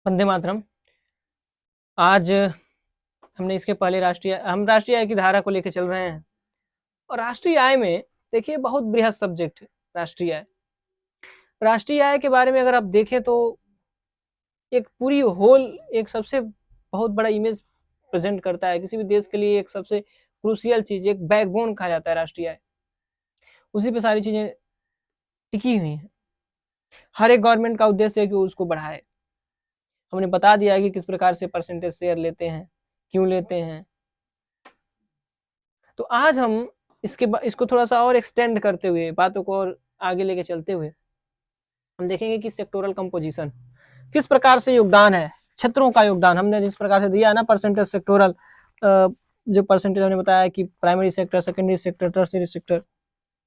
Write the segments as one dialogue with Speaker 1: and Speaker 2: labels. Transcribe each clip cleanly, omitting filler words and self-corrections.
Speaker 1: वंदे मातरम। आज हमने इसके पहले हम राष्ट्रीय आय की धारा को लेकर चल रहे हैं और राष्ट्रीय आय में देखिए बहुत बृहद सब्जेक्ट है। राष्ट्रीय आय के बारे में अगर आप देखें तो एक पूरी होल एक सबसे बहुत बड़ा इमेज प्रेजेंट करता है। किसी भी देश के लिए एक सबसे क्रूशियल चीज, एक बैकबोन कहा जाता है राष्ट्रीय आय। उसी पे सारी चीजें टिकी हुई हैं। हर एक गवर्नमेंट का उद्देश्य है कि उसको बढ़ाए। हमने बता दिया है कि किस प्रकार से परसेंटेज शेयर लेते हैं, क्यों लेते हैं। तो आज हम इसको थोड़ा सा और एक्सटेंड करते हुए, बातों को और आगे लेके चलते हुए हम देखेंगे कि सेक्टोरल कंपोजिशन किस प्रकार से योगदान है, क्षेत्रों का योगदान हमने जिस प्रकार से दिया है ना, परसेंटेज सेक्टोरल, जो परसेंटेज हमने बताया कि primary sector, secondary sector, tertiary sector,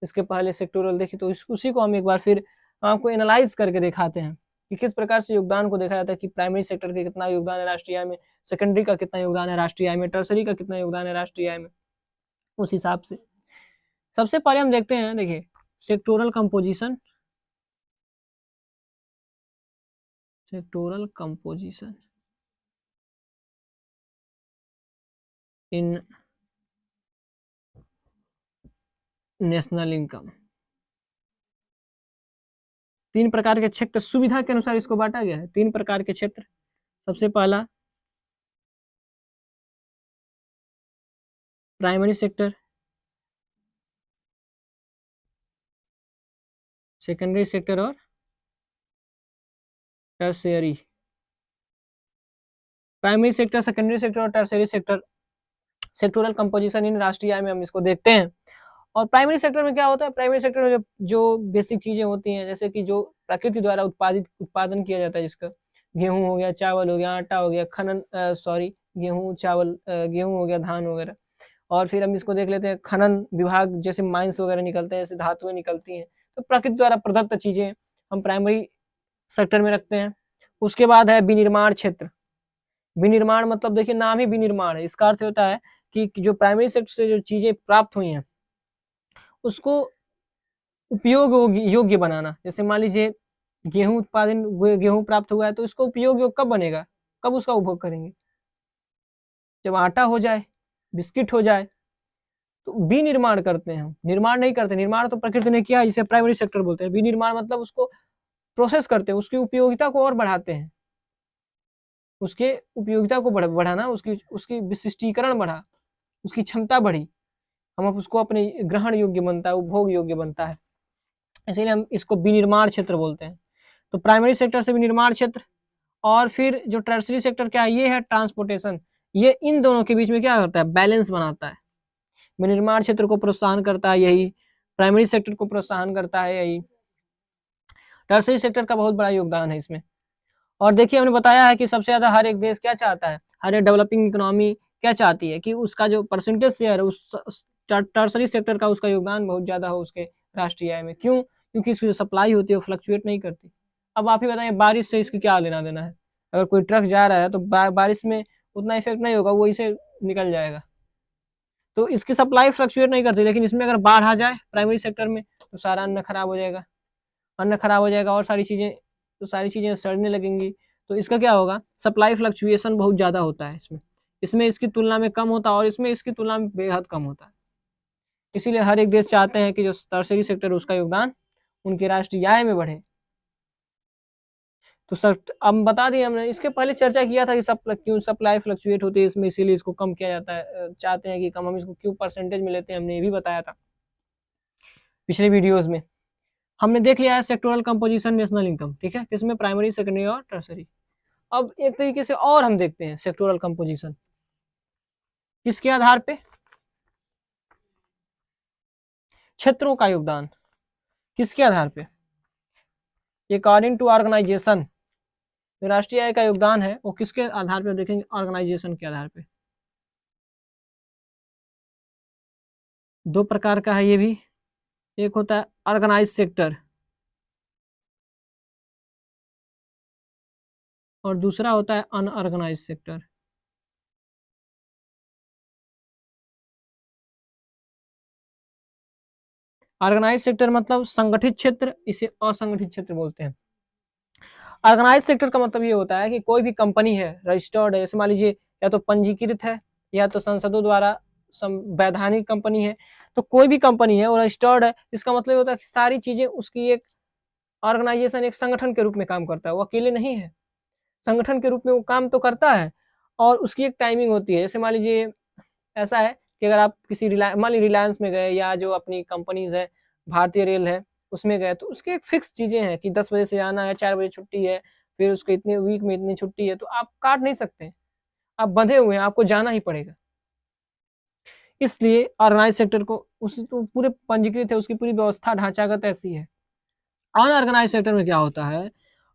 Speaker 1: इसके पहले सेक्टोरल देखिए। तो उसी को हम एक बार फिर आपको एनालाइज करके दिखाते हैं कि किस प्रकार से योगदान को देखा जाता है कि प्राइमरी सेक्टर का कितना योगदान है राष्ट्रीय आय में, सेकेंडरी का कितना योगदान है राष्ट्रीय आय में, टर्शरी का कितना योगदान है राष्ट्रीय आय में। उस हिसाब से सबसे पहले हम देखते हैं, देखिए सेक्टोरल कंपोजिशन, सेक्टोरल कंपोजिशन इन नेशनल इनकम। तीन प्रकार के क्षेत्र सुविधा के अनुसार इसको बांटा गया है। तीन प्रकार के क्षेत्र, सबसे पहला प्राइमरी सेक्टर, सेकेंडरी सेक्टर और tertiary. Primary sector, secondary sector और tertiary sector, sectoral composition in राष्ट्रीय आय में हम इसको देखते हैं। और प्राइमरी सेक्टर में क्या होता है, प्राइमरी सेक्टर में जो बेसिक चीजें होती हैं, जैसे कि जो प्रकृति द्वारा उत्पादन किया जाता है, जिसका गेहूं हो गया, चावल हो गया, आटा हो गया, गेहूं, चावल, गेहूं हो गया, धान वगैरह। और फिर हम इसको देख लेते हैं, खनन विभाग, जैसे माइंस वगैरह निकलते हैं, जैसे धातुएं निकलती हैं, तो प्रकृति द्वारा प्रदत्त चीजें हम प्राइमरी सेक्टर में रखते हैं। उसके बाद है विनिर्माण क्षेत्र। विनिर्माण मतलब देखिए नाम ही विनिर्माण है, इसका अर्थ होता है कि जो प्राइमरी सेक्टर से जो चीजें प्राप्त हुई हैं उसको उपयोग योग्य बनाना। जैसे मान लीजिए गेहूं प्राप्त हुआ है, तो इसको उपयोग योग्य कब बनेगा, कब उसका उपभोग करेंगे, जब आटा हो जाए, बिस्किट हो जाए। तो विनिर्माण करते हैं हम, निर्माण नहीं करते। निर्माण तो प्रकृति ने किया, जिसे प्राइमरी सेक्टर बोलते हैं। विनिर्माण मतलब उसको प्रोसेस करते हैं, उसकी उपयोगिता को और बढ़ाते हैं, उसके उपयोगिता को बढ़ाना, उसकी उसकी विशिष्टीकरण बढ़ा, उसकी क्षमता बढ़ी, हम उसको अपने ग्रहण योग्य बनता है, उपभोग योग्य बनता है, इसीलिए हम इसको विनिर्माण क्षेत्र बोलते हैं। तो प्राइमरी सेक्टर से विनिर्माण क्षेत्र। और फिर जो टर्शरी सेक्टर क्या है, ये है ट्रांसपोर्टेशन। ये इन दोनों के बीच में क्या करता है, बैलेंस बनाता है। विनिर्माण क्षेत्र को प्रोत्साहन करता है यही, प्राइमरी सेक्टर को प्रोत्साहन करता है यही, टर्शरी सेक्टर का बहुत बड़ा योगदान है इसमें। और देखिए हमने बताया है कि सबसे ज्यादा हर एक देश क्या चाहता है, हर एक डेवलपिंग इकोनॉमी क्या चाहती है कि उसका जो परसेंटेज शेयर है उस टर्शरी सेक्टर का, उसका योगदान बहुत ज्यादा हो उसके राष्ट्रीय आय में। क्यों? क्योंकि इसकी जो सप्लाई होती है वो फ्लक्चुएट नहीं करती। अब आप ही बताइए, बारिश से इसकी क्या लेना देना है? अगर कोई ट्रक जा रहा है तो बारिश में उतना इफेक्ट नहीं होगा, वो इसे निकल जाएगा। तो इसकी सप्लाई फ्लक्चुएट नहीं करती। लेकिन इसमें अगर बाढ़ आ जाए प्राइमरी सेक्टर में, तो सारा अन्न खराब हो जाएगा, अन्न खराब हो जाएगा और सारी चीजें सड़ने लगेंगी। तो इसका क्या होगा, सप्लाई फ्लक्चुएशन बहुत ज्यादा होता है इसमें। इसमें इसकी तुलना में कम होता है और इसमें इसकी तुलना में बेहद कम होता है। इसीलिए हर एक देश चाहते हैं कि जो टर्शरी सेक्टर है उसका योगदान उनकी राष्ट्रीय आय में बढ़े। तो सर अब बता दिए हमने, इसके पहले चर्चा किया था कि क्यों सप्लाई फ्लक्चुएट होती है इसमें, इसीलिए इसको कम किया जाता है, चाहते हैं कि कम, हम इसको क्यों परसेंटेज में लेते हैं, हमने ये भी बताया था पिछले वीडियोज में। हमने देख लिया है सेक्टोरल कंपोजिशन नेशनल इनकम, ठीक है, किसमें, प्राइमरी, सेकेंडरी और टर्शरी। अब एक तरीके से और हम देखते हैं सेक्टोरल कंपोजिशन किसके आधार पे, क्षेत्रों का योगदान किसके आधार पे, अकॉर्डिंग टू ऑर्गेनाइजेशन। राष्ट्रीय आय का योगदान है वो किसके आधार पे देखेंगे, ऑर्गेनाइजेशन के आधार पे। दो प्रकार का है ये भी, एक होता है ऑर्गेनाइज सेक्टर और दूसरा होता है अनऑर्गेनाइज सेक्टर। ऑर्गेनाइज सेक्टर मतलब संगठित क्षेत्र, इसे असंगठित क्षेत्र बोलते हैं। ऑर्गेनाइज सेक्टर का मतलब ये होता है कि कोई भी कंपनी है, रजिस्टर्ड है, जैसे मान लीजिए या तो पंजीकृत है या तो संसदों द्वारा वैधानिक कंपनी है, तो कोई भी कंपनी है वो रजिस्टर्ड है। इसका मतलब होता है कि सारी चीजें उसकी एक ऑर्गेनाइजेशन, एक संगठन के रूप में काम करता है, वो अकेले नहीं है, संगठन के रूप में वो काम तो करता है और उसकी एक टाइमिंग होती है। जैसे मान लीजिए ऐसा है कि अगर आप किसी मान लीजिए रिलायंस में गए या जो अपनी कंपनीज है, भारतीय रेल है, उसमें गए, तो उसके एक फिक्स चीजें हैं कि 10 बजे से जाना है, 4 बजे छुट्टी है, फिर उसके इतने वीक में इतनी छुट्टी है, तो आप काट नहीं सकते, आप बंधे हुए हैं, आपको जाना ही पड़ेगा। इसलिए ऑर्गेनाइज सेक्टर को उस तो पूरे पंजीकृत है, उसकी पूरी व्यवस्था ढांचागत ऐसी है। अनऑर्गेनाइज सेक्टर में क्या होता है,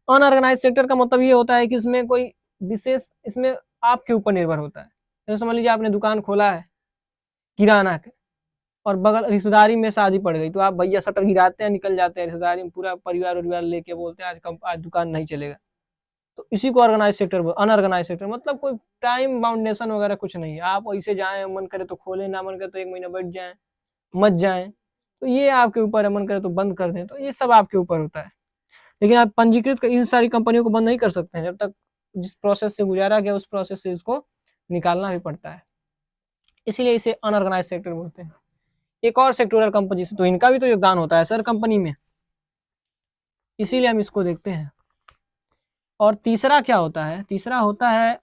Speaker 1: अनऑर्गेनाइज सेक्टर का मतलब ये होता है कि इसमें कोई विशेष, इसमें आपके ऊपर निर्भर होता है। जैसे समझ लीजिए आपने दुकान खोला है किराना के, और बगल रिश्तेदारी में शादी पड़ गई, तो आप भैया शटर गिराते हैं, निकल जाते हैं रिश्तेदारी में, पूरा परिवार लेके बोलते हैं आज दुकान नहीं चलेगा। तो इसी को ऑर्गेनाइज सेक्टर, अनऑर्गेनाइज सेक्टर मतलब कोई टाइम बाउंडेशन वगैरह कुछ नहीं है, आप ऐसे जाए, मन करे तो खोले, ना मन करे तो 1 महीना बैठ जाए, मत जाए, तो ये आपके ऊपर है, मन करे तो बंद कर दें, तो ये सब आपके ऊपर होता है। लेकिन आप पंजीकृत इन सारी कंपनियों को बंद नहीं कर सकते हैं, जब तक जिस प्रोसेस से गुजारा गया उस प्रोसेस से इसको निकालना भी पड़ता है, इसीलिए इसे अनऑर्गेनाइज सेक्टर बोलते हैं। एक और सेक्टोरल कंपनी, तो इनका भी तो योगदान होता है सर कंपनी में, इसीलिए हम इसको देखते हैं। और तीसरा क्या होता है, तीसरा होता है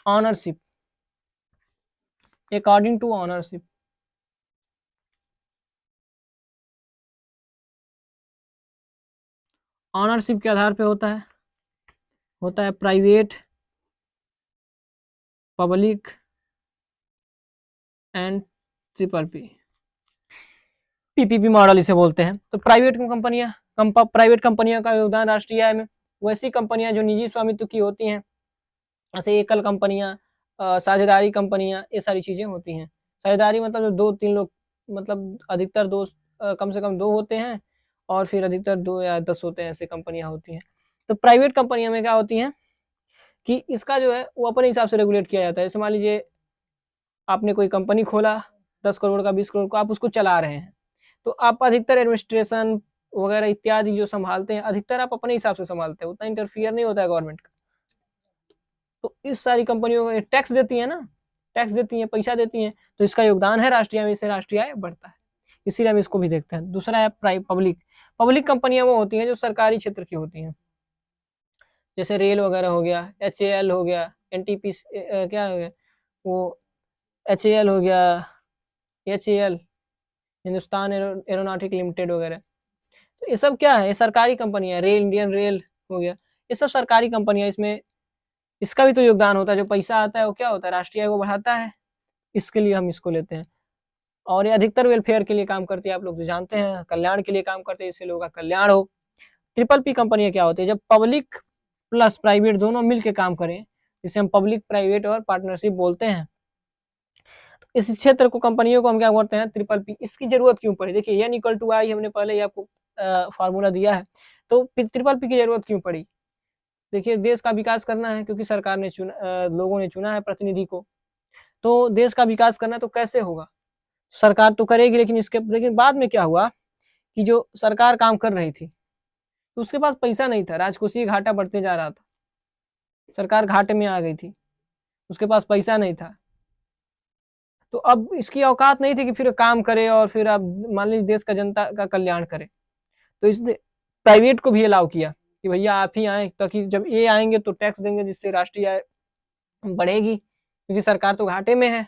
Speaker 1: ownership, according to ownership. Ownership के आधार पे होता है private, public and triple P, PPP model इसे बोलते हैं। तो प्राइवेट कंपनियां का योगदान राष्ट्रीय आय में, वैसी कंपनियां जो निजी स्वामित्व की होती हैं, जैसे एकल कंपनियां, साझेदारी कंपनियां, ये सारी चीजें होती हैं। साझेदारी मतलब जो 2-3 लोग, मतलब अधिकतर दो, कम से कम 2 होते हैं, और फिर अधिकतर 2 या 10 होते हैं, ऐसी कंपनियां होती हैं। तो प्राइवेट कंपनियों में क्या होती हैं कि इसका जो है वो अपने हिसाब से रेगुलेट किया जाता है। जैसे मान लीजिए आपने कोई कंपनी खोला 10 करोड़ का, 20 करोड़ का, आप उसको चला रहे हैं, तो आप अधिकतर एडमिनिस्ट्रेशन वगैरह इत्यादि जो संभालते हैं, अधिकतर आप अपने हिसाब से संभालते हैं, उतना इंटरफियर नहीं होता है गवर्नमेंट का। तो इस सारी कंपनियों को टैक्स देती है ना, टैक्स देती है, पैसा देती है, तो इसका योगदान है राष्ट्रीय आय में, इससे राष्ट्रीय आय बढ़ता है, इसीलिए हम इसको भी देखते हैं। दूसरा है पब्लिक कंपनियां वो होती हैं जो सरकारी क्षेत्र की होती हैं, जैसे रेल वगैरह हो गया, HAL हो गया, NTP क्या हो गया वो, HAL हो गया, HAL हिंदुस्तान एरोनॉटिक लिमिटेड वगैरह, तो ये सब क्या है, ये सरकारी कंपनियां, इंडियन रेल हो गया, ये सब सरकारी कंपनियां, इसमें इसका भी तो योगदान होता है, जो पैसा आता है वो क्या होता है, राष्ट्रीय आय को बढ़ाता है, इसके लिए हम इसको लेते हैं। और ये अधिकतर वेलफेयर के लिए काम करती है, आप लोग जो जानते हैं, कल्याण के लिए काम करते हैं, इससे लोगों का कल्याण हो। ट्रिपल पी कंपनियां क्या होती है, जब पब्लिक प्लस प्राइवेट दोनों मिलकर काम करें, जिसे हम पब्लिक प्राइवेट और पार्टनरशिप बोलते हैं। तो इस क्षेत्र को, कंपनियों को हम क्या बोलते हैं, ट्रिपल पी। इसकी जरूरत क्यों पड़ी, देखिए N=I, हमने पहले ही आपको फार्मूला दिया है, तो ट्रिपल पी की जरूरत क्यों पड़ी। देखिए देश का विकास करना है, क्योंकि सरकार ने लोगों ने चुना है प्रतिनिधि को, तो देश का विकास करना, तो कैसे होगा, सरकार तो करेगी, लेकिन बाद में क्या हुआ कि जो सरकार काम कर रही थी, तो उसके पास पैसा नहीं था, राजकोषीय घाटा बढ़ते जा रहा था, सरकार घाटे में आ गई थी, उसके पास पैसा नहीं था, तो अब इसकी औकात नहीं थी कि फिर काम करे और फिर अब मान लीजिए देश का जनता का कल्याण करे, तो इसने प्राइवेट को भी अलाउ किया कि भैया आप ही आए, ताकि जब ये आएंगे तो टैक्स देंगे, जिससे राष्ट्रीय आय बढ़ेगी, क्योंकि सरकार तो घाटे में है।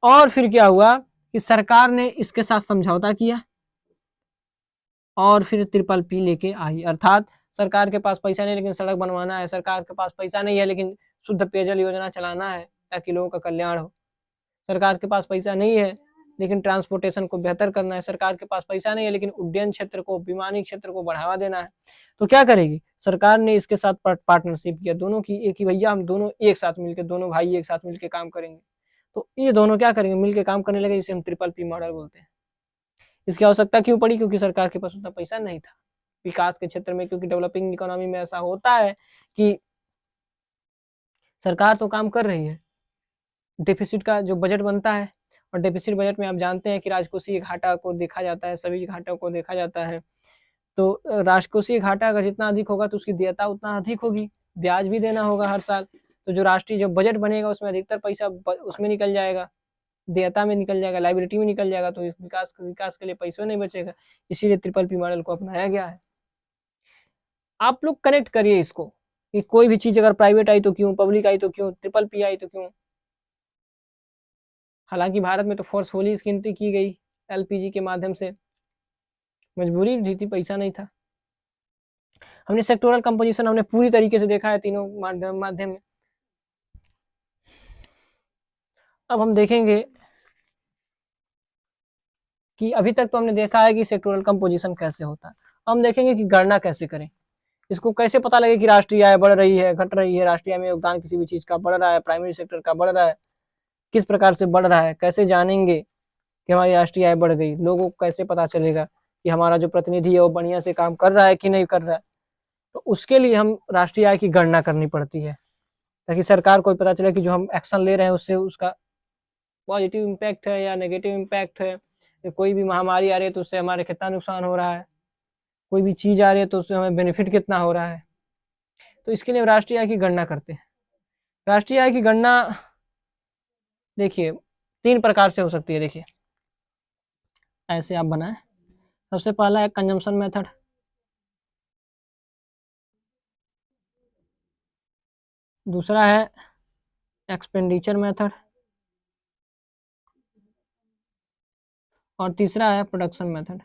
Speaker 1: और फिर क्या हुआ कि सरकार ने इसके साथ समझौता किया और फिर ट्रिपल पी लेके आई, अर्थात सरकार के पास पैसा नहीं लेकिन सड़क बनवाना है, सरकार के पास पैसा नहीं है लेकिन शुद्ध पेयजल योजना चलाना है ताकि लोगों का कल्याण हो, सरकार के पास पैसा नहीं है लेकिन ट्रांसपोर्टेशन को बेहतर करना है, सरकार के पास पैसा नहीं है लेकिन उड्डयन क्षेत्र को, विमानी क्षेत्र को बढ़ावा देना है, तो क्या करेगी सरकार ने इसके साथ पार्टनरशिप किया, दोनों की एक ही, भैया हम दोनों एक साथ मिलकर, दोनों भाई एक साथ मिलकर काम करेंगे, तो ये दोनों क्या करेंगे, मिलकर काम करने लगे, जिसे हम ट्रिपल पी मॉडल बोलते हैं। इसकी आवश्यकता क्यों पड़ी, क्योंकि सरकार के पास उतना पैसा नहीं था विकास के क्षेत्र में, क्योंकि डेवलपिंग इकोनॉमी में ऐसा होता है कि सरकार तो काम कर रही है, डेफिसिट का जो बजट बनता है, और डेफिसिट बजट में आप जानते हैं कि राजकोषीय घाटा को देखा जाता है, सभी घाटों को देखा जाता है, तो राजकोषीय घाटा अगर जितना अधिक होगा तो उसकी देयता उतना अधिक होगी, ब्याज भी देना होगा हर साल। तो जो राष्ट्रीय जो बजट बनेगा उसमें अधिकतर पैसा उसमें निकल जाएगा, देयता में निकल जाएगा, लाइबिलिटी में निकल जाएगा, तो इस विकास के लिए पैसा नहीं बचेगा। इसीलिए ट्रिपल पी मॉडल को अपनाया गया है। आप लोग कनेक्ट करिए इसको कि कोई भी चीज अगर प्राइवेट आई तो क्यों, पब्लिक आई तो क्यों, ट्रिपल पी आई तो क्यों। हालांकि भारत में तो फोर्सफुली इसकी एंट्री की गई एलपीजी के माध्यम से, मजबूरी भी थी, पैसा नहीं था। हमने सेक्टोरल कंपोजिशन हमने पूरी तरीके से देखा है तीनों माध्यम में। अब हम देखेंगे कि अभी तक तो हमने देखा है कि सेक्टोरल कंपोजिशन कैसे होता है, हम देखेंगे कि गणना कैसे करें, इसको कैसे पता लगे कि राष्ट्रीय आय बढ़ रही है, घट रही है, राष्ट्रीय आय में योगदान किसी भी चीज का बढ़ रहा है, प्राइमरी सेक्टर का बढ़ रहा है, किस प्रकार से बढ़ रहा है, कैसे जानेंगे कि हमारी राष्ट्रीय आय बढ़ गई, लोगों को कैसे पता चलेगा कि हमारा जो प्रतिनिधि है वो बढ़िया से काम कर रहा है कि नहीं कर रहा है। तो उसके लिए हम राष्ट्रीय आय की गणना करनी पड़ती है, ताकि सरकार को पता चले कि जो हम एक्शन ले रहे हैं उससे उसका पॉजिटिव इम्पैक्ट है या नेगेटिव इम्पैक्ट है। कोई भी महामारी आ रही है तो उससे हमारे कितना नुकसान हो रहा है, कोई भी चीज आ रही है तो उससे हमें बेनिफिट कितना हो रहा है। तो इसके लिए राष्ट्रीय आय की गणना करते हैं। राष्ट्रीय आय की गणना देखिए 3 प्रकार से हो सकती है। देखिए ऐसे आप बनाए, सबसे पहला है कंजम्पशन मेथड, दूसरा है एक्सपेंडिचर मेथड, और तीसरा है प्रोडक्शन मेथड।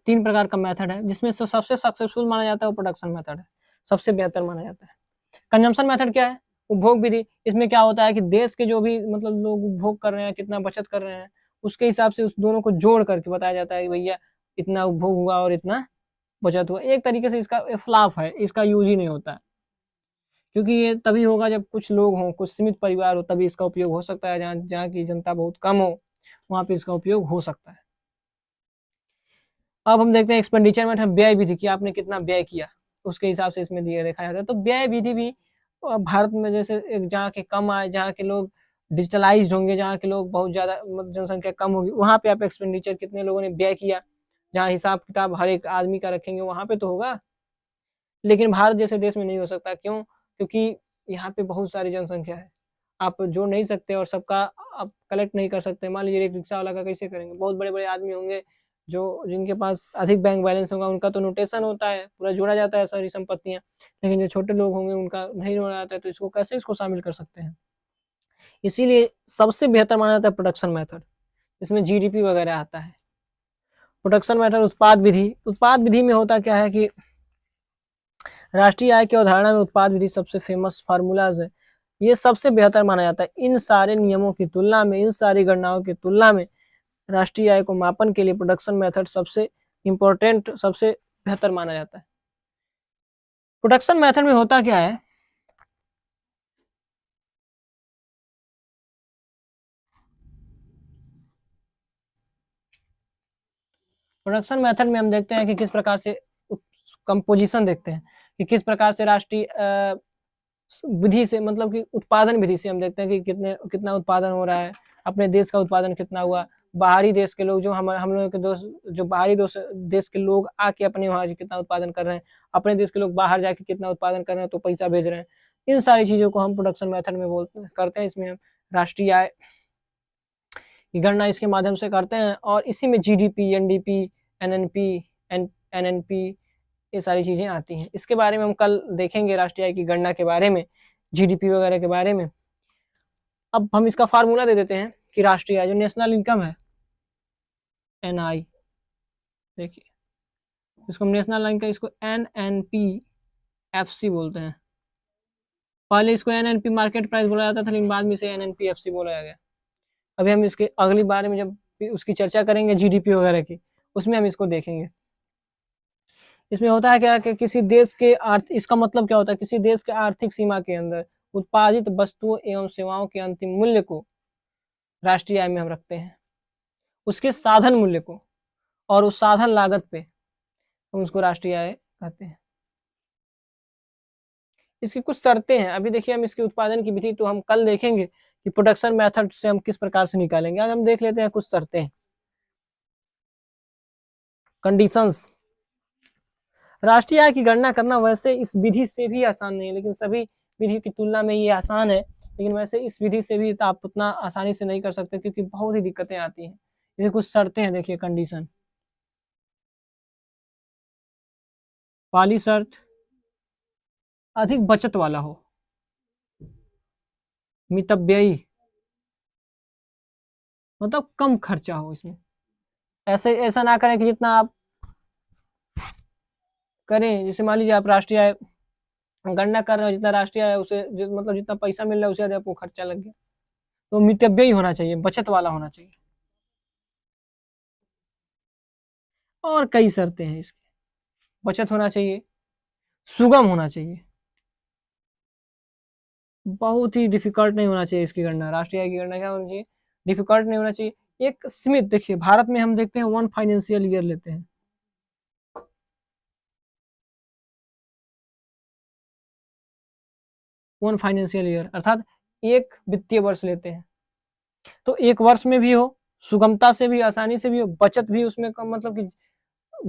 Speaker 1: तीन प्रकार का मेथड है, जिसमें से सबसे सक्सेसफुल माना जाता है वो प्रोडक्शन मेथड है, सबसे बेहतर माना जाता है। कंजम्पशन मेथड क्या है? उपभोग विधि। इसमें क्या होता है कि देश के जो भी मतलब लोग उपभोग कर रहे हैं, कितना बचत कर रहे हैं, उसके हिसाब से उस दोनों को जोड़ करके बताया जाता है कि भैया इतना उपभोग हुआ और इतना बचत हुआ। एक तरीके से इसका फ्लॉप है, इसका यूज ही नहीं होता है, क्योंकि ये तभी होगा जब कुछ लोग हों, कुछ सीमित परिवार हो, तभी इसका उपयोग हो सकता है। जहाँ की जनता बहुत कम हो वहां पे इसका उपयोग हो सकता है। अब हम देखते हैं एक्सपेंडिचर में व्यय विधि की, आपने कितना व्यय किया उसके हिसाब से इसमें दिया देखा जाता है। तो व्यय विधि भी भारत में जैसे जहाँ के कम आए, जहाँ के लोग डिजिटलाइज्ड होंगे, जहाँ के लोग बहुत ज्यादा जनसंख्या कम होगी, वहां पे आप एक्सपेंडिचर कितने लोगों ने व्यय किया, जहाँ हिसाब किताब हर एक आदमी का रखेंगे वहां पे तो होगा। लेकिन भारत जैसे देश में नहीं हो सकता, क्यों? क्योंकि यहाँ पे बहुत सारी जनसंख्या है, आप जोड़ नहीं सकते और सबका आप कलेक्ट नहीं कर सकते। मान लीजिए एक रिक्शा वाला का कैसे करेंगे, बहुत बड़े बड़े आदमी होंगे जो जिनके पास अधिक बैंक बैलेंस होगा, उनका तो नोटेशन होता है, पूरा जोड़ा जाता है सारी संपत्तियां। लेकिन जो छोटे लोग होंगे उनका नहीं जोड़ा जाता है, तो इसको कैसे इसको शामिल कर सकते हैं। इसीलिए सबसे बेहतर माना जाता है प्रोडक्शन मेथड, इसमें जीडीपी वगैरह आता है। प्रोडक्शन मेथड उत्पाद विधि, उत्पाद विधि में होता क्या है कि राष्ट्रीय आय की अवधारणा में उत्पाद विधि सबसे फेमस फार्मूलाज है, ये सबसे बेहतर माना जाता है। इन सारे नियमों की तुलना में, इन सारी गणनाओं की तुलना में राष्ट्रीय आय को मापन के लिए प्रोडक्शन मेथड सबसे इंपॉर्टेंट, सबसे बेहतर माना जाता है। प्रोडक्शन मेथड में होता क्या है, प्रोडक्शन मेथड में हम देखते हैं कि किस प्रकार से कंपोजिशन देखते हैं कि किस प्रकार से राष्ट्रीय विधि से, मतलब कि उत्पादन विधि से हम देखते हैं कि कितना उत्पादन हो रहा है, अपने देश का उत्पादन कितना हुआ, बाहरी देश के लोग जो हम लोगों के दोस्त, जो बाहरी देश के लोग आके अपने वहाँ कितना उत्पादन कर रहे हैं, अपने देश के लोग बाहर जाके कितना उत्पादन कर रहे हैं तो पैसा भेज रहे हैं। इन सारी चीजों को हम प्रोडक्शन मेथड में करते हैं। इसमें हम राष्ट्रीय आय की गणना इसके माध्यम से करते हैं, और इसी में जीडीपी, एनडीपी, एनएनपी, एनएनपी, ये सारी चीजें आती हैं। इसके बारे में हम कल देखेंगे, राष्ट्रीय आय की गणना के बारे में, जीडीपी वगैरह के बारे में। अब हम इसका फार्मूला दे देते हैं कि राष्ट्रीय आय जो नेशनल इनकम है, एनआई, देखिए इसको नेशनल इनकम, इसको एनएनपीएफसी बोलते हैं। पहले इसको एनएनपी मार्केट प्राइस बोला जाता था, लेकिन बाद में इसे एनएनपीएफसी बोला गया। अभी हम इसके अगली बार में जब उसकी चर्चा करेंगे जीडीपी वगैरह की, उसमें हम इसको देखेंगे। इसमें होता है क्या कि किसी देश के इसका मतलब क्या होता है, किसी देश के आर्थिक सीमा के अंदर उत्पादित वस्तुओं एवं सेवाओं के अंतिम मूल्य को राष्ट्रीय आय में हम रखते हैं, उसके साधन मूल्य को, और उस साधन लागत पे हम उसको राष्ट्रीय आय कहते हैं। इसकी कुछ शर्तें हैं, अभी देखिए हम इसके उत्पादन की विधि तो हम कल देखेंगे कि प्रोडक्शन मेथड से हम किस प्रकार से निकालेंगे। आज हम देख लेते हैं कुछ शर्तें, कंडीशंस। राष्ट्रीय आय की गणना करना वैसे इस विधि से भी आसान नहीं है, लेकिन सभी विधि की तुलना में ये आसान है, लेकिन वैसे इस विधि से भी आप उतना आसानी से नहीं कर सकते, क्योंकि बहुत ही दिक्कतें आती हैं। ये कुछ शर्तें हैं, देखिए कंडीशन। पहली शर्त, अधिक बचत वाला हो, मितव्ययी, मतलब कम खर्चा हो इसमें। ऐसा ना करें कि जितना आप करें, जैसे मान लीजिए आप राष्ट्रीय आय गणना कर रहे हो, जितना राष्ट्रीय आय उसे मतलब जितना पैसा मिल रहा है उसे ज्यादा आपको खर्चा लग गया, तो मितव्ययी होना चाहिए, बचत वाला होना चाहिए। और कई शर्तें हैं इसकी, बचत होना चाहिए, सुगम होना चाहिए, बहुत ही डिफिकल्ट नहीं होना चाहिए इसकी गणना। राष्ट्रीय आय की गणना क्या होनी चाहिए, डिफिकल्ट नहीं होना चाहिए। एक सीमित, देखिए भारत में हम देखते हैं 1 फाइनेंशियल ईयर लेते हैं, वन फाइनेंशियल ईयर अर्थात एक वित्तीय वर्ष लेते हैं। तो एक वर्ष में भी हो, सुगमता से भी, आसानी से भी हो, बचत भी उसमें कम, मतलब कि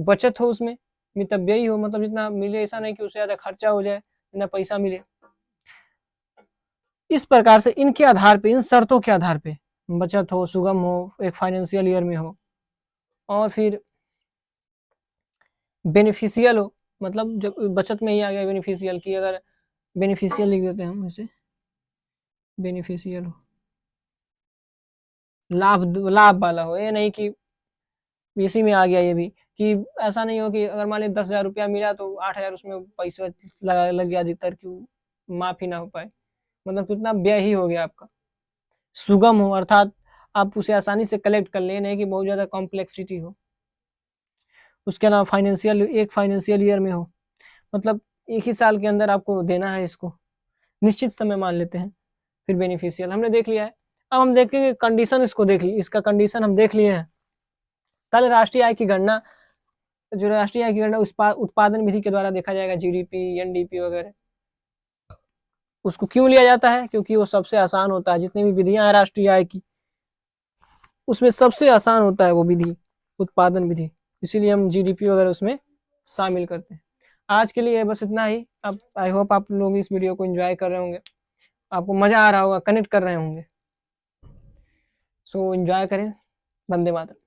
Speaker 1: बचत हो उसमें, मितव्ययी हो, मतलब जितना मिले ऐसा नहीं कि उससे ज्यादा खर्चा हो जाए, जितना पैसा मिले। इस प्रकार से इनके आधार पे, इन शर्तों के आधार पे बचत हो, सुगम हो, एक फाइनेंशियल ईयर में हो, और फिर बेनिफिशियल हो, मतलब जब बचत में ही आ गया बेनिफिशियल की, अगर बेनिफिशियल लिख देते हैं हम इसे, बेनिफिशियल हो, लाभ वाला हो, ये नहीं कि इसी में आ गया ये भी, कि ऐसा नहीं हो कि अगर मान लीजिए 10,000 रुपया मिला तो 8,000 उसमें पैसा लग गया अधिकतर, क्यों माफी ना हो पाए, मतलब कितना व्यय ही हो गया आपका। सुगम हो अर्थात आप उसे आसानी से कलेक्ट कर ले, नहीं कि बहुत ज्यादा कॉम्प्लेक्सिटी हो। उसके अलावा फाइनेंशियल, एक फाइनेंशियल ईयर में हो, मतलब एक ही साल के अंदर आपको देना है इसको, निश्चित समय मान लेते हैं। फिर बेनिफिशियल हमने देख लिया है। अब हम देखेंगे कंडीशन, इसको देख ली, इसका कंडीशन हम देख लिए हैं। कल राष्ट्रीय आय की गणना, जो राष्ट्रीय आय की गणना उत्पादन विधि के द्वारा देखा जाएगा, जीडीपी, एनडीपी वगैरह। उसको क्यों लिया जाता है, क्योंकि वो सबसे आसान होता है, जितनी भी विधियां हैं राष्ट्रीय आय की, उसमें सबसे आसान होता है वो विधि, उत्पादन विधि, इसीलिए हम जीडीपी वगैरह उसमें शामिल करते हैं। आज के लिए बस इतना ही। अब आई होप आप लोग इस वीडियो को एंजॉय कर रहे होंगे, आपको मजा आ रहा होगा, कनेक्ट कर रहे होंगे। सो एंजॉय करें। वंदे मातरम।